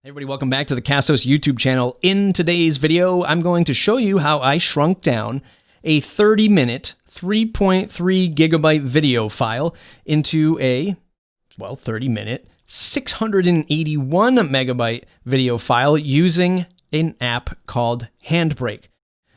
Hey everybody, welcome back to the Castos YouTube channel. In today's video, I'm going to show you how I shrunk down a 30-minute, 3.3 gigabyte video file into a, 30-minute, 681 megabyte video file using an app called Handbrake.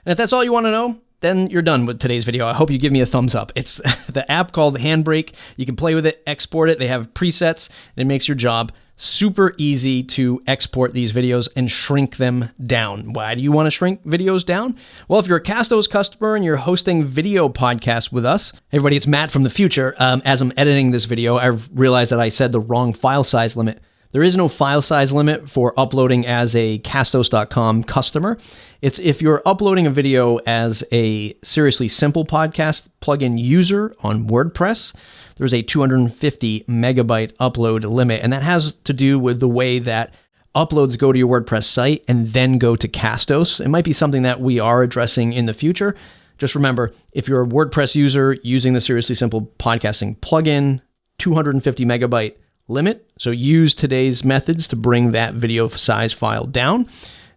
And if that's all you want to know, then you're done with today's video. I hope you give me a thumbs up. It's the app called Handbrake. You can play with it, export it. They have presets, and it makes your job super easy to export these videos and shrink them down. Why do you want to shrink videos down? Well, if you're a Castos customer and you're hosting video podcasts with us, hey everybody, it's Matt from the future. As I'm editing this video, I've realized that I said the wrong file size limit. There is no file size limit for uploading as a Castos.com customer. It's if you're uploading a video as a Seriously Simple podcast plugin user on WordPress, there's a 250 megabyte upload limit. And that has to do with the way that uploads go to your WordPress site and then go to Castos. It might be something that we are addressing in the future. Just remember, if you're a WordPress user using the Seriously Simple podcasting plugin, 250 megabyte limit. So use today's methods to bring that video size file down.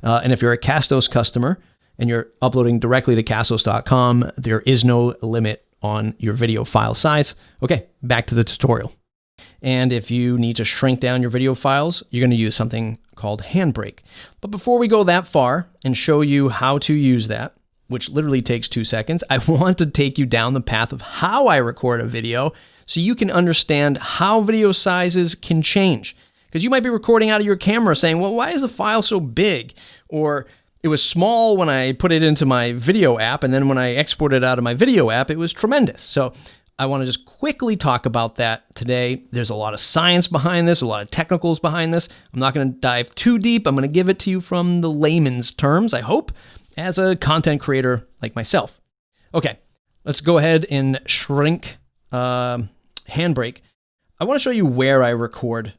And if you're a Castos customer and you're uploading directly to Castos.com, there is no limit on your video file size. Okay, back to the tutorial. And if you need to shrink down your video files, you're going to use something called Handbrake. But before we go that far and show you how to use that, which literally takes 2 seconds, I want to take you down the path of how I record a video so you can understand how video sizes can change. Because you might be recording out of your camera saying, well, why is the file so big? Or it was small when I put it into my video app, and then when I exported it out of my video app, it was tremendous. So I want to just quickly talk about that today. There's a lot of science behind this, a lot of technicals behind this. I'm not going to dive too deep. I'm going to give it to you from the layman's terms, I hope, as a content creator like myself. Okay, let's go ahead and shrink Handbrake. I want to show you where I record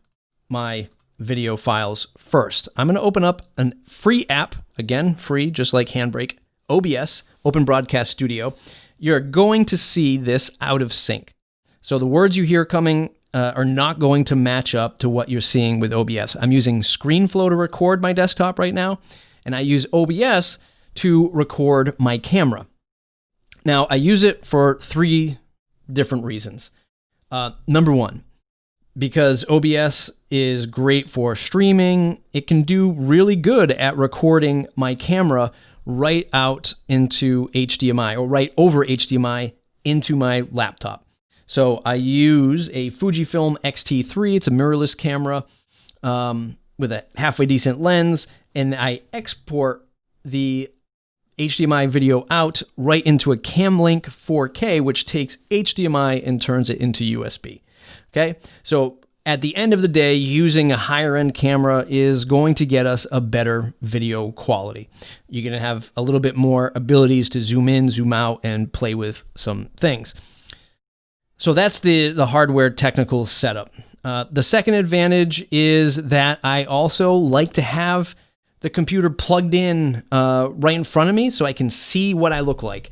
my video files first. I'm going to open up a free app, again, free, just like Handbrake, OBS, Open Broadcast Studio. You're going to see this out of sync. So the words you hear coming are not going to match up to what you're seeing with OBS. I'm using ScreenFlow to record my desktop right now, and I use OBS to record my camera. Now, I use it for 3 different reasons. Number one, because OBS is great for streaming. It can do really good at recording my camera right out into HDMI or right over HDMI into my laptop. So I use a Fujifilm X-T3. It's a mirrorless camera with a halfway decent lens, and I export the HDMI video out right into a Camlink 4K, which takes HDMI and turns it into USB. Okay, so at the end of the day, using a higher end camera is going to get us a better video quality. You're going to have a little bit more abilities to zoom in, zoom out, and play with some things. So that's the hardware technical setup. The second advantage is that I also like to have the computer plugged in right in front of me so I can see what I look like,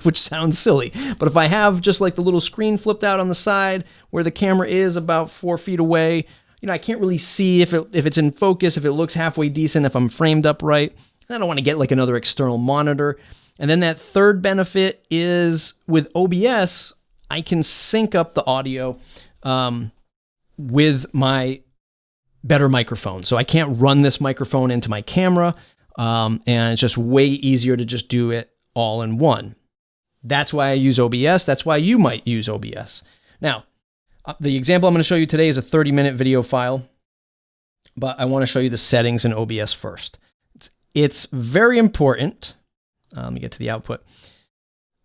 which sounds silly. But if I have just like the little screen flipped out on the side where the camera is about 4 feet away, I can't really see if it's in focus, if it looks halfway decent, if I'm framed up right. I don't want to get like another external monitor. And then that third benefit is with OBS, I can sync up the audio with my better microphone. So I can't run this microphone into my camera, and it's just way easier to just do it all in one. That's why I use OBS. That's why you might use OBS. Now, the example I'm going to show you today is a 30-minute video file, but I want to show you the settings in OBS first. It's very important, let me get to the output,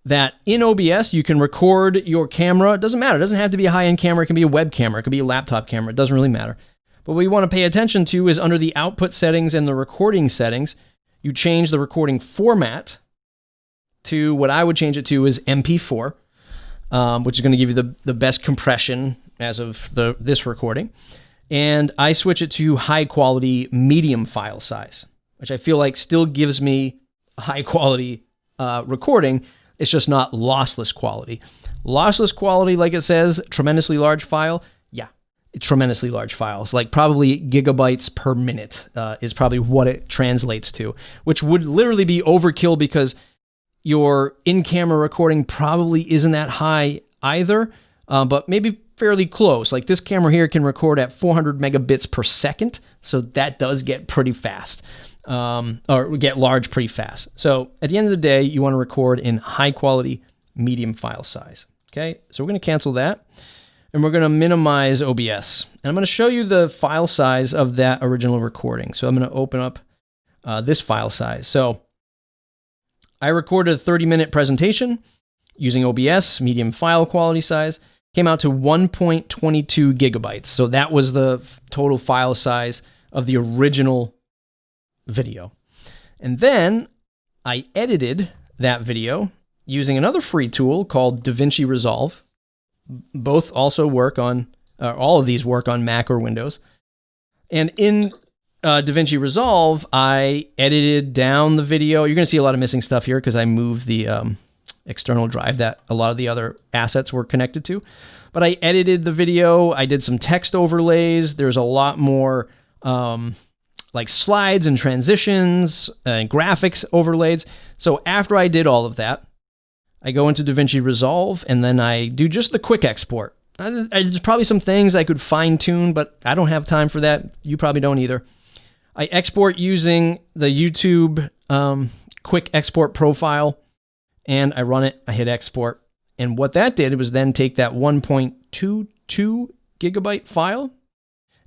that in OBS you can record your camera. It doesn't matter. It doesn't have to be a high-end camera. It can be a web camera. It can be a laptop camera. It doesn't really matter. But what you want to pay attention to is under the output settings and the recording settings, you change the recording format to what I would change it to is MP4, which is going to give you the best compression as of this recording. And I switch it to high quality medium file size, which I feel like still gives me a high quality recording. It's just not lossless quality. Lossless quality, like it says, tremendously large file. Yeah, tremendously large files, like probably gigabytes per minute is probably what it translates to, which would literally be overkill because your in-camera recording probably isn't that high either, but maybe fairly close. Like this camera here can record at 400 megabits per second, so that does get pretty fast, or get large pretty fast. So at the end of the day, you want to record in high quality, medium file size. Okay, so we're going to cancel that, and we're going to minimize OBS. And I'm going to show you the file size of that original recording. So I'm going to open up this file size. So I recorded a 30-minute presentation using OBS, medium file quality size, came out to 1.22 gigabytes. So that was the total file size of the original video. And then I edited that video using another free tool called DaVinci Resolve. Both also work on, all of these work on Mac or Windows. And in DaVinci Resolve, I edited down the video. You're going to see a lot of missing stuff here because I moved the external drive that a lot of the other assets were connected to. But I edited the video. I did some text overlays. There's a lot more like slides and transitions and graphics overlays. So after I did all of that, I go into DaVinci Resolve and then I do just the quick export. There's probably some things I could fine tune, but I don't have time for that. You probably don't either. I export using the YouTube quick export profile, and I run it. I hit export. And what that did was then take that 1.22 gigabyte file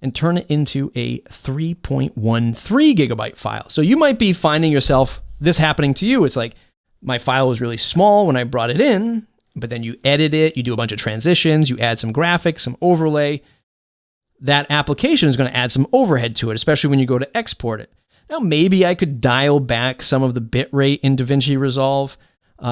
and turn it into a 3.13 gigabyte file. So you might be finding yourself, this happening to you. It's like, my file was really small when I brought it in, but then you edit it, you do a bunch of transitions, you add some graphics, some overlay. That application is going to add some overhead to it, especially when you go to export it. Now, maybe I could dial back some of the bit rate in DaVinci Resolve.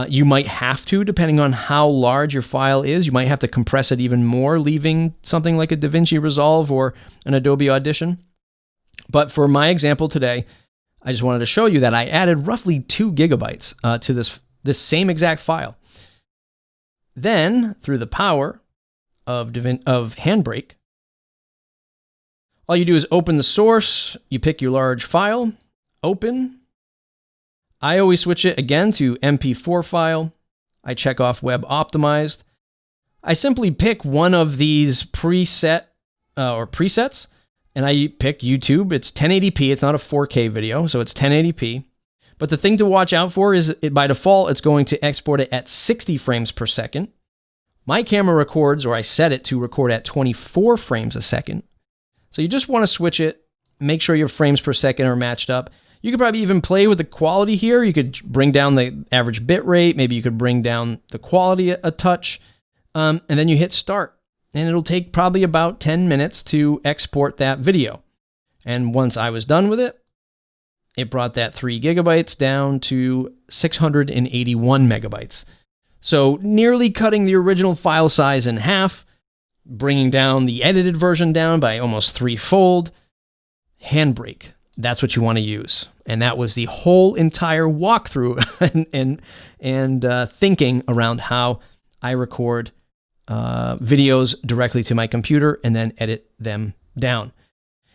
You might have to, depending on how large your file is. You might have to compress it even more, leaving something like a DaVinci Resolve or an Adobe Audition. But for my example today, I just wanted to show you that I added roughly 2 gigabytes to this same exact file. Then, through the power of Handbrake, all you do is open the source, you pick your large file, open. I always switch it again to MP4 file. I check off Web Optimized. I simply pick one of these presets, and I pick YouTube. It's 1080p. It's not a 4K video, so it's 1080p. But the thing to watch out for is by default, it's going to export it at 60 frames per second. My camera records, or I set it to record at 24 frames a second. So you just want to switch it, make sure your frames per second are matched up. You could probably even play with the quality here. You could bring down the average bit rate. Maybe you could bring down the quality a touch. And then you hit start. And it'll take probably about 10 minutes to export that video. And once I was done with it, it brought that 3 gigabytes down to 681 megabytes. So nearly cutting the original file size in half, bringing down the edited version down by almost threefold. Handbrake, that's what you want to use. And that was the whole entire walkthrough and thinking around how I record videos directly to my computer and then edit them down.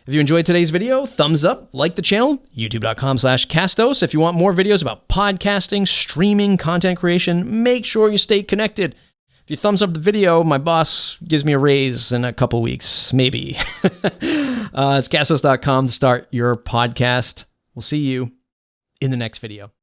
If you enjoyed today's video, thumbs up, like the channel, youtube.com/Castos. If you want more videos about podcasting, streaming, content creation, make sure you stay connected. If you thumbs up the video, my boss gives me a raise in a couple weeks, maybe. It's Castos.com to start your podcast. We'll see you in the next video.